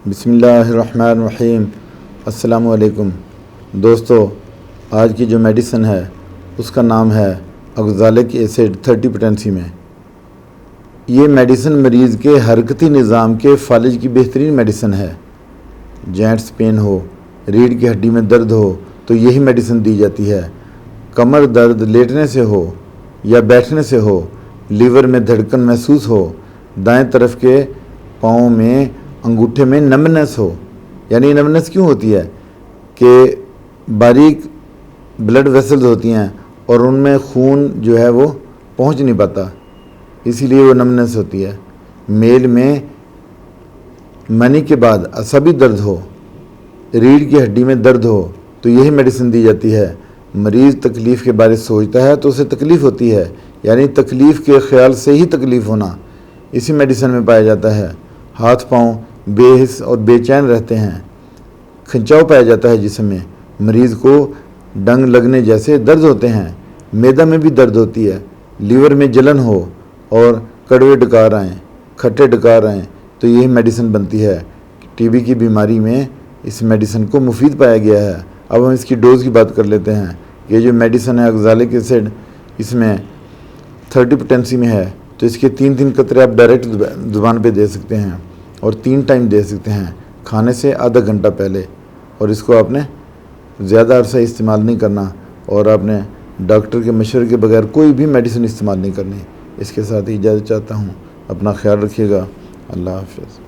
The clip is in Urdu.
بسم اللہ الرحمن الرحیم۔ السلام علیکم دوستو، آج کی جو میڈیسن ہے اس کا نام ہے اگزالک ایسڈ 30 پوٹینسی میں۔ یہ میڈیسن مریض کے حرکتی نظام کے فالج کی بہترین میڈیسن ہے۔ جوائنٹس پین ہو، ریڑھ کی ہڈی میں درد ہو تو یہی میڈیسن دی جاتی ہے۔ کمر درد لیٹنے سے ہو یا بیٹھنے سے ہو، لیور میں دھڑکن محسوس ہو، دائیں طرف کے پاؤں میں انگوٹھے میں نمنس ہو، یعنی نمنس کیوں ہوتی ہے کہ باریک بلڈ ویسلز ہوتی ہیں اور ان میں خون جو ہے وہ پہنچ نہیں پاتا، اسی لیے وہ نمنس ہوتی ہے۔ میل میں منی کے بعد عصبی درد ہو، ریڑھ کی ہڈی میں درد ہو تو یہی میڈیسن دی جاتی ہے۔ مریض تکلیف کے بارے سوچتا ہے تو اسے تکلیف ہوتی ہے، یعنی تکلیف کے خیال سے ہی تکلیف ہونا اسی میڈیسن میں پایا جاتا ہے۔ ہاتھ پاؤں بے حس اور بے چین رہتے ہیں، کھنچاؤ پایا جاتا ہے جسم میں، مریض کو ڈنگ لگنے جیسے درد ہوتے ہیں، معدہ میں بھی درد ہوتی ہے، لیور میں جلن ہو اور کڑوے ڈکار آئیں، کھٹے ڈکار آئیں تو یہی میڈیسن بنتی ہے۔ ٹی بی کی بیماری میں اس میڈیسن کو مفید پایا گیا ہے۔ اب ہم اس کی ڈوز کی بات کر لیتے ہیں۔ یہ جو میڈیسن ہے اگزالک ایسڈ، اس میں 30 پوٹینسی میں ہے تو اس کے 3 قطرے آپ ڈائریکٹ زبان پہ دے سکتے ہیں اور 3 ٹائم دے سکتے ہیں، کھانے سے آدھا گھنٹہ پہلے، اور اس کو آپ نے زیادہ عرصہ استعمال نہیں کرنا اور آپ نے ڈاکٹر کے مشورے کے بغیر کوئی بھی میڈیسن استعمال نہیں کرنی۔ اس کے ساتھ ہی اجازت چاہتا ہوں، اپنا خیال رکھیے گا، اللہ حافظ۔